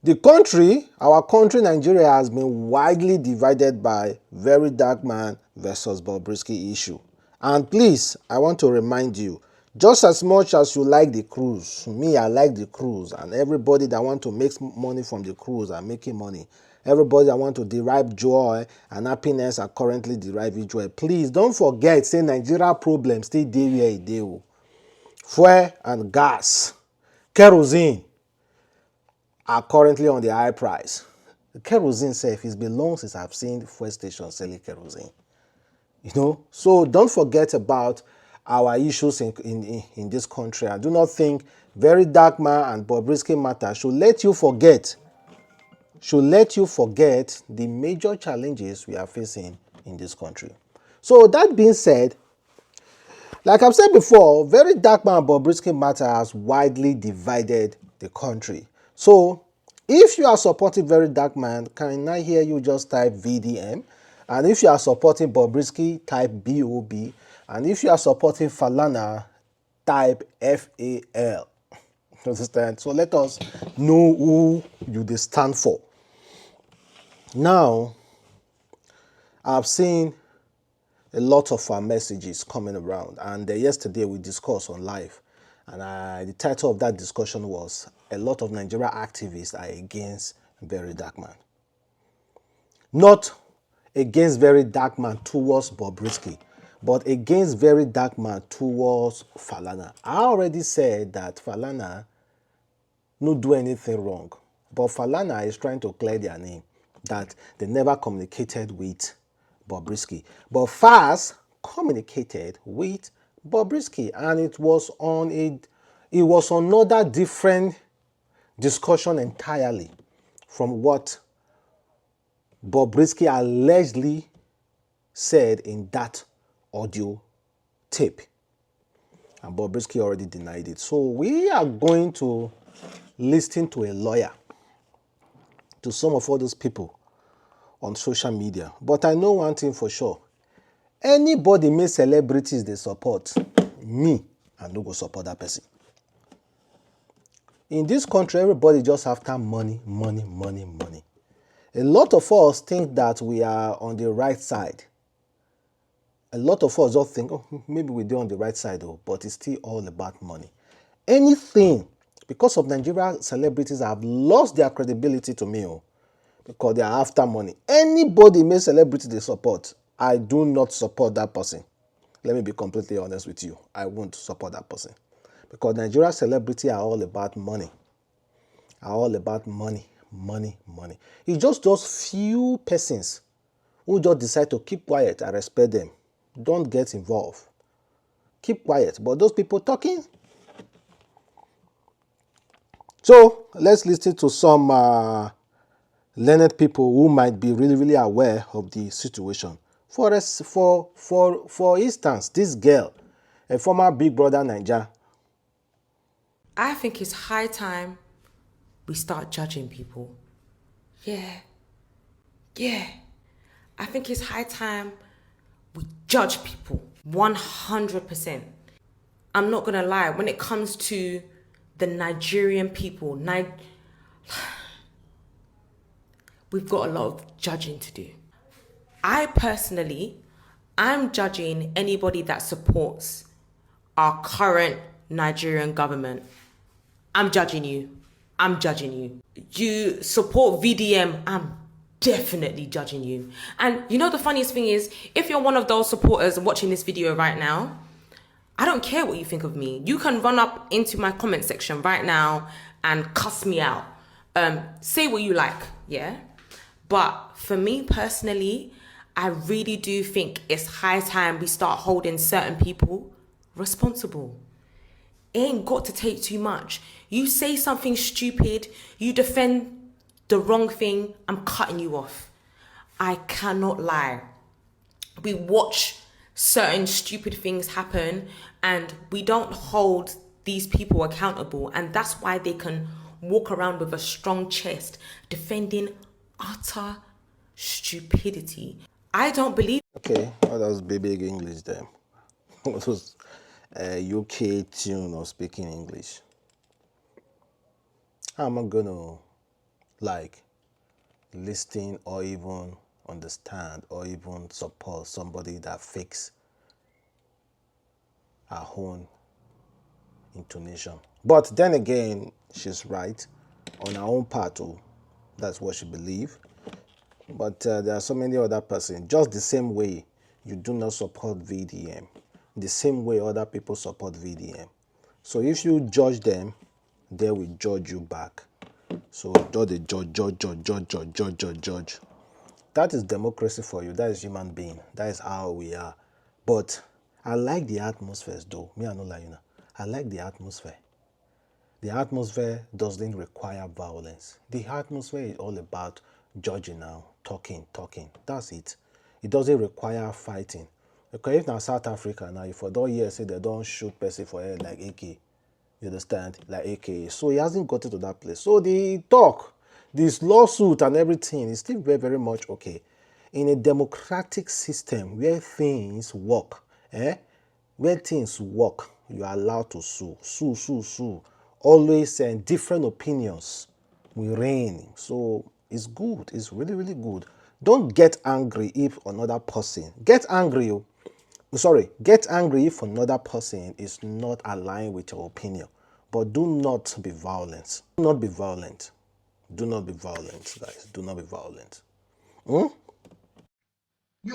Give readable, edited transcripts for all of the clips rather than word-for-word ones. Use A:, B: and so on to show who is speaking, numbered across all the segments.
A: Our country, Nigeria, has been widely divided by VeryDarkMan versus Bobrisky issue. And please, I want to remind you, just as much as you like the cruise, me, I like the cruise, and everybody that want to make money from the cruise are making money. Everybody that want to derive joy and happiness are currently deriving joy. Please don't forget, say Nigeria problem still dey where e dey. Fuel and gas, kerosene are currently on the high price. The kerosene sef, it's been long since I've seen fuel stations selling kerosene. So don't forget about our issues in this country. I do not think VeryDarkMan and Bobrisky matter should let you forget the major challenges we are facing in this country. So that being said, like I've said before, VeryDarkMan and Bobrisky matter has widely divided the country. So if you are supporting VeryDarkMan, can I hear you just type VDM? And if you are supporting Bobrisky, type BOB. And if you are supporting Falana, type FAL. Understand? So let us know who you stand for. Now, I've seen a lot of our messages coming around, and yesterday we discussed on live, and the title of that discussion was "A lot of Nigeria activists are against VeryDarkMan." Not against VeryDarkMan towards Bobrisky, but against VeryDarkMan towards Falana. I already said that Falana no do anything wrong, but Falana is trying to clear their name, that they never communicated with Bobrisky. But Falz communicated with Bobrisky, and it was on another different discussion entirely from what Bobrisky allegedly said in that audio tape. And Bobrisky already denied it. So we are going to listen to a lawyer, to some of all those people on social media. But I know one thing for sure. Anybody make celebrities they support, me, I no go support that person. In this country, everybody just after money, money, money, money. A lot of us think that we are on the right side. A lot of us just think, oh, maybe we're on the right side, but it's still all about money. Anything, because of Nigeria celebrities have lost their credibility to me, because they are after money. Anybody make celebrity they support, I do not support that person. Let me be completely honest with you. I won't support that person. Because Nigeria celebrity are all about money. Are all about money, money, money. It's just those few persons who just decide to keep quiet. I respect them. Don't get involved. Keep quiet. But those people talking. So let's listen to some learned people who might be really, really aware of the situation. For instance, this girl, a former Big Brother Naija.
B: I think it's high time we start judging people. Yeah. I think it's high time we judge people 100%. I'm not gonna lie, when it comes to the Nigerian people, we've got a lot of judging to do. I'm judging anybody that supports our current Nigerian government. I'm judging you. You support VDM, I'm definitely judging you. And you know the funniest thing is, if you're one of those supporters watching this video right now, I don't care what you think of me. You can run up into my comment section right now and cuss me out. Say what you like, yeah? But for me personally, I really do think it's high time we start holding certain people responsible. It ain't got to take too much. You say something stupid, you defend the wrong thing, I'm cutting you off. I cannot lie. We watch certain stupid things happen and we don't hold these people accountable, and that's why they can walk around with a strong chest defending utter stupidity. I don't believe.
A: Okay, well, that was big English there. It was a UK tune of speaking English. How am I going to like listen or even understand or even support somebody that fakes her own intonation. But then again, she's right on her own part too. That's what she believes. But there are so many other persons, just the same way you do not support VDM, the same way other people support VDM. So if you judge them, they will judge you back. So just judge. That is democracy for you. That is human being. That is how we are. But I like the atmosphere though. Me, I know like you know. I like the atmosphere. The atmosphere doesn't require violence. The atmosphere is all about judging now, talking. That's it. It doesn't require fighting. Because if now South Africa now, if for don't hear say they don't shoot person for head like AK, you understand? Like AK. So he hasn't gotten to that place. So the talk, this lawsuit and everything is still very, very much okay. In a democratic system where things work, where things work, you are allowed to sue. Always different opinions will reign. So it's good. It's really, really good. Don't get angry if another person get angry. Get angry if another person is not aligned with your opinion. But do not be violent. Do not be violent. Do not be violent, guys. Do not be violent.
C: You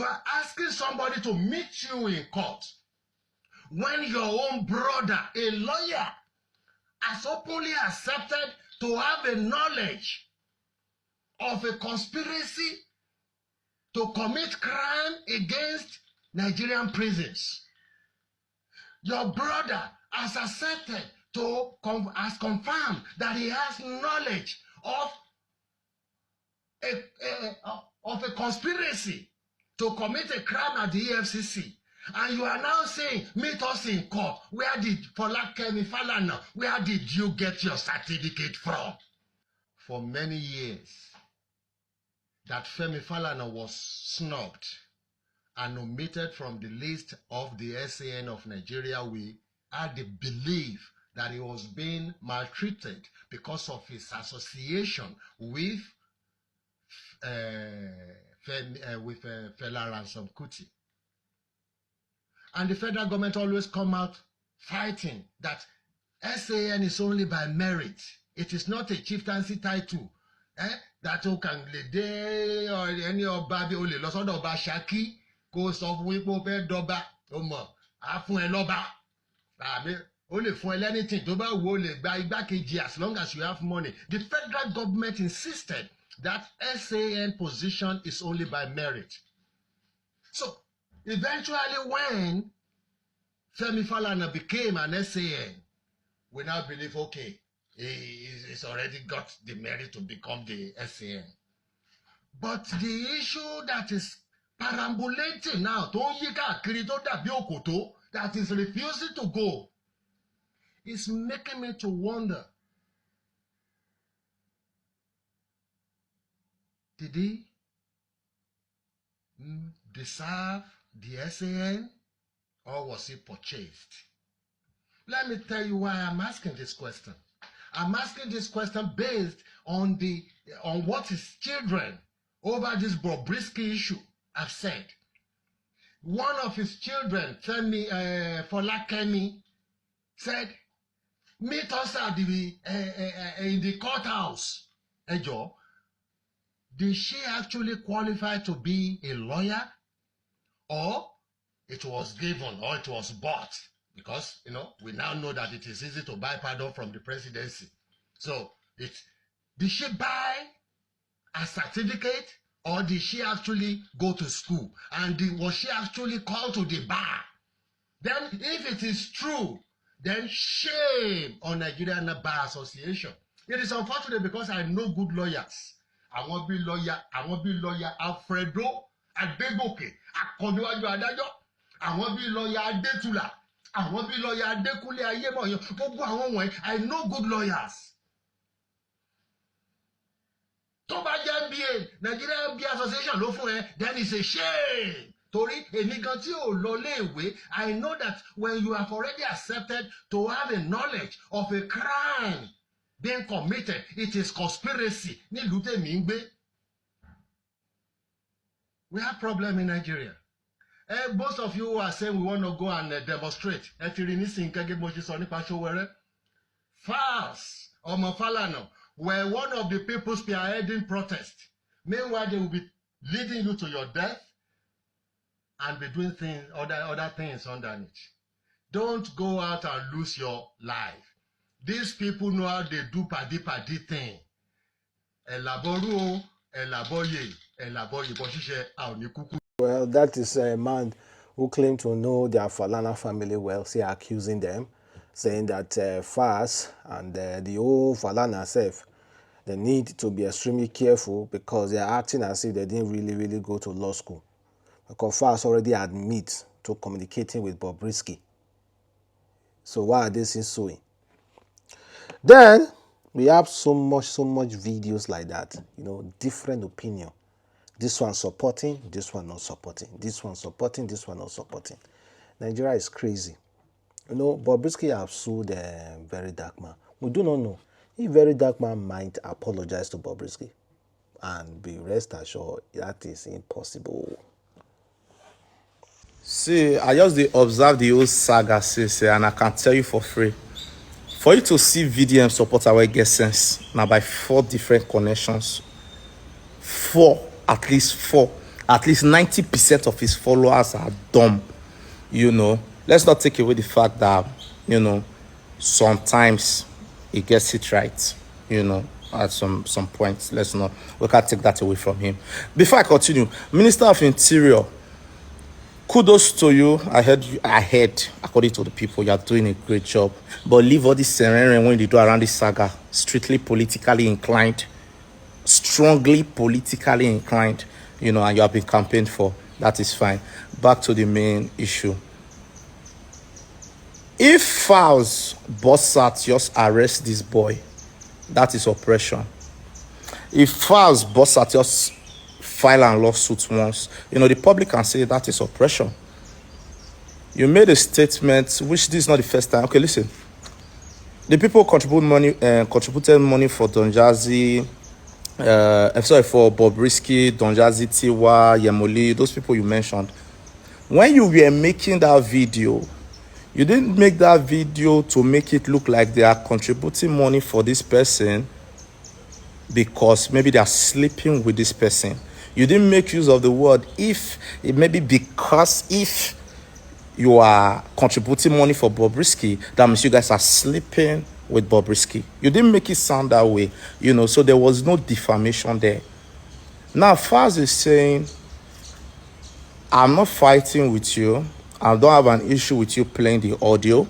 C: are asking somebody to meet you in court when your own brother, a lawyer, has openly accepted to have a knowledge of a conspiracy to commit crime against Nigerian prisons. Your brother has accepted has confirmed that he has knowledge of a conspiracy to commit a crime at the EFCC. And you are now saying, meet us in court. Where did Falz Falana, where did you get your certificate from? For many years, that Femi Falana was snubbed and omitted from the list of the SAN of Nigeria, we had the belief that he was being maltreated because of his association with Fela Ransom Kuti. And the federal government always come out fighting that SAN is only by merit. It is not a chieftaincy title. That you can lede or any ọba bí o lè lọ sọ́dọ̀ ọba Ṣakí kó sọ fún wípé ó fẹ́ dọ́ba ó mọ̀ á fún ẹ lọ́ba tàbí ó lè fún ẹ lẹ́nìtìn tó bá wù ó lè gba igbákejì as long as you have money. The federal government insisted that SAN position is only by merit. So eventually when Femi Falana became an SAN, we now believe, okay, he's already got the merit to become the SAN. But the issue that is perambulating now, that is refusing to go, is making me to wonder, did he deserve the SAN or was he purchased? Let me tell you why I'm asking this question. I'm asking this question based on what his children over this Bobrisky issue have said. One of his children, Falakemi, said, meet us at in the courthouse. Ejo, did she actually qualify to be a lawyer, or it was given, or it was bought? Because, we now know that it is easy to buy pardon from the presidency. So, did she buy a certificate, or did she actually go to school? And was she actually called to the bar? Then, if it is true, then shame on Nigerian Bar Association. It is unfortunate because I know good lawyers. I want to be lawyer Alfredo Adegoke, Akoniwaju Adájọ́. Àwọn bí lawyer Adétúlà, àwọn bí lawyer Adékúnlé Ayémọ̀yán, gbogbo àwọn wọ̀nyí, I know good lawyers. Tó bá jẹ́ MBA, Nigerian Bar Association ló fún ẹ, then it's a shame. Torí èmi gan tí ò lọ léèwé, I know that when you have already accepted to have a knowledge of a crime being committed. It is conspiracy. We have problem in Nigeria. Most of you who are saying we want to go and demonstrate. Falz Falana were one of the people spearheading protest. Meanwhile, they will be leading you to your death and be doing things, other things underneath. Don't go out and lose your life. These people know how they do padi thing.
A: Well, that is a man who claimed to know their Falana family well, say accusing them, saying that Falz and the whole Falana self, they need to be extremely careful because they are acting as if they didn't really go to law school. Because Falz already admits to communicating with Bobrisky. So why are they still suing? Then we have so much videos like that, different opinion. This one supporting, this one not supporting. This one supporting, this one not supporting. Nigeria is crazy. Bobrisky have sued VeryDarkMan. We do not know if VeryDarkMan might apologize to Bobrisky. And be rest assured, that is impossible.
D: See, I just observe the whole saga, and I can tell you for free. For you to see VDM support our get sense, now by 4 different connections. At least 90% of his followers are dumb. Let's not take away the fact that, sometimes he gets it right, at some points. We can't take that away from him. Before I continue, Minister of Interior, kudos to you. I heard, according to the people, you are doing a great job. But leave all this serene when you do around this saga, strictly politically inclined, strongly politically inclined, and you have been campaigned for. That is fine. Back to the main issue. If Falz Bossat just arrest this boy, that is oppression. If Falz Bossat just file a lawsuit once, the public can say that is oppression. You made a statement, which this is not the first time. Okay, listen. The people contributed money for Donjazzy, for Bobrisky, Donjazzy, Tiwa, Yemoli, those people you mentioned. When you were making that video, you didn't make that video to make it look like they are contributing money for this person because maybe they are sleeping with this person. You didn't make use of the word if, it may be because if you are contributing money for Bobrisky, that means you guys are sleeping with Bobrisky. You didn't make it sound that way, so there was no defamation there. Now, Falz is saying, I'm not fighting with you. I don't have an issue with you playing the audio.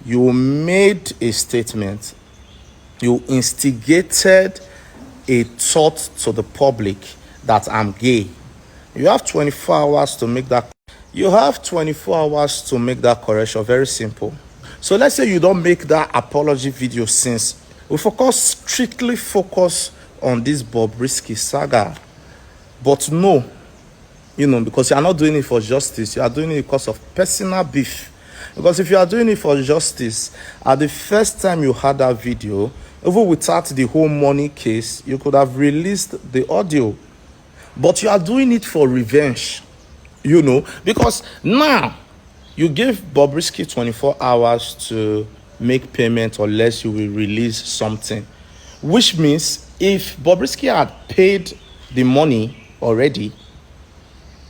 D: You made a statement. You instigated a thought to the public that I'm gay. You have 24 hours to make that. You have 24 hours to make that correction. Very simple. So let's say you don't make that apology video since we strictly focus on this Bobrisky saga. But no, because you are not doing it for justice, you are doing it because of personal beef. Because if you are doing it for justice, at the first time you had that video, even without the whole money case, you could have released the audio. But you are doing it for revenge, because now you gave Bobrisky 24 hours to make payment unless you will release something. Which means if Bobrisky had paid the money already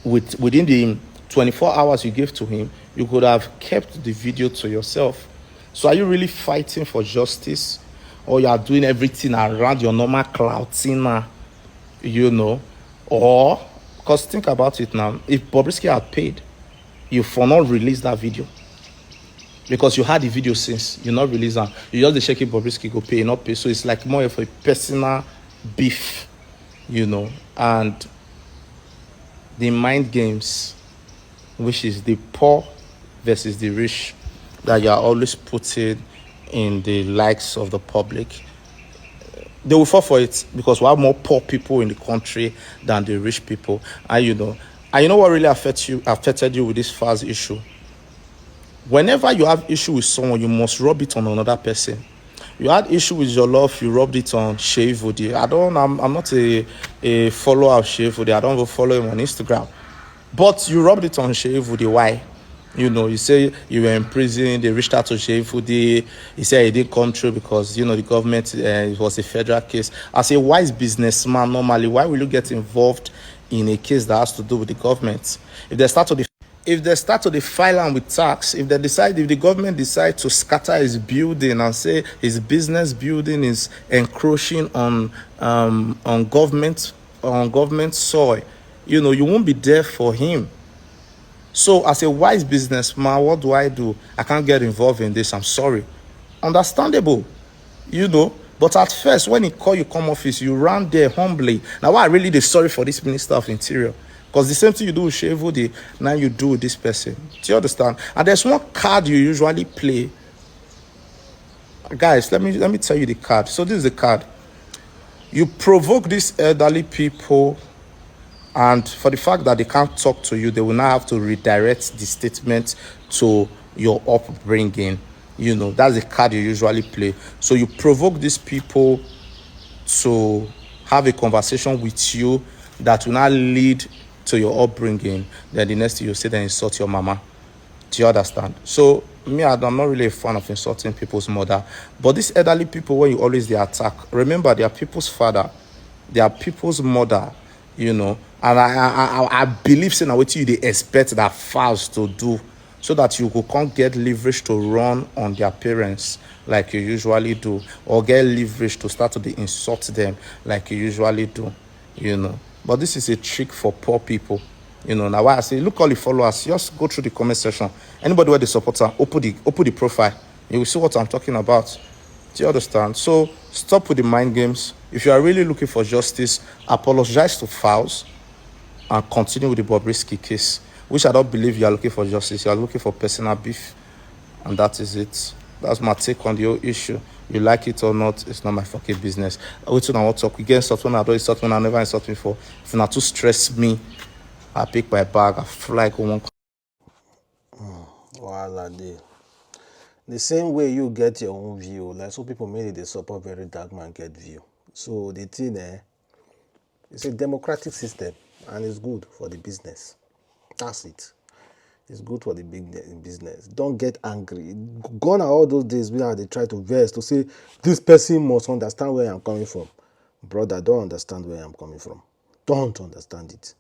D: within the 24 hours you gave to him, you could have kept the video to yourself. So are you really fighting for justice? Or you are doing everything around your normal clouting, Or, because think about it now, if Bobrisky had paid, you for not release that video. Because you had the video since, you not release that. You just the shaky Bobrisky go pay, not pay. So it's like more of a personal beef, and the mind games, which is the poor versus the rich, that you are always putting in the likes of the public. They will fall for it because we have more poor people in the country than the rich people. And you know what really affected you with this Falz issue? Whenever you have issue with someone, you must rub it on another person. You had issue with your love, you rubbed it on Shea Vudi. I'm not a follower of Shea Vudi. I don't even follow him on Instagram. But you rubbed it on Shea Vudi. Why? You say you were in prison, they reached out to Shea Vudi. He said it didn't come true because, the government, it was a federal case. As a wise businessman, normally, why will you get involved in a case that has to do with the government? If they start to file am with tax, if the government decide to scatter his building and say his business building is encroaching on government soil, you won't be there for him. So as a wise businessman, what do? I can't get involved in this. I'm sorry. Understandable, But at first, when he call you come office, you ran there humbly. Now, why I really sorry for this Minister of Interior? Because the same thing you do with Shea Vudi, now you do with this person. Do you understand? And there's one card you usually play. Guys, let me tell you the card. So this is the card. You provoke these elderly people, and for the fact that they can't talk to you, they will now have to redirect the statement to your upbringing. That's the card you usually play. So you provoke these people to have a conversation with you that will now lead to your upbringing. Then the next thing you say, then insult your mama. Do you understand? So me, I'm not really a fan of insulting people's mother. But these elderly people, when you always they attack, remember they are people's father, they are people's mother. And I believe saying what you they expect that Falz to do, so that you can't get leverage to run on their parents like you usually do, or get leverage to start to insult them like you usually do. But this is a trick for poor people. Now why I say look all the followers, just go through the comment section. Anybody where the supporter, open the profile, you will see what I'm talking about. Do you understand? So stop with the mind games. If you are really looking for justice, apologize to Falz and continue with the Bobrisky case, which I don't believe you are looking for justice. You are looking for personal beef, and that is it. That's my take on the whole issue. You like it or not, it's not my fucking business. I wait till I want to talk. We get insult when I don't insult when I never insult before. If not to stress me, I pick my bag, I fly go one.
A: Voila, the same way you get your own view, like some people made it, they support VeryDarkMan get view. So the thing, it's a democratic system and it's good for the business. That's it. It's good for the big business. Don't get angry. Gone are all those days where they try to vex to say this person must understand where I'm coming from. Brother, don't understand where I'm coming from. Don't understand it.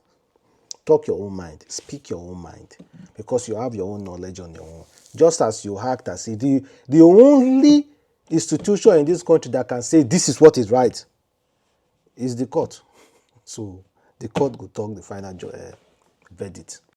A: Talk your own mind. Speak your own mind. Because you have your own knowledge on your own. Just as you act as the only institution in this country that can say this is what is right is the court. So the court will talk the final verdict.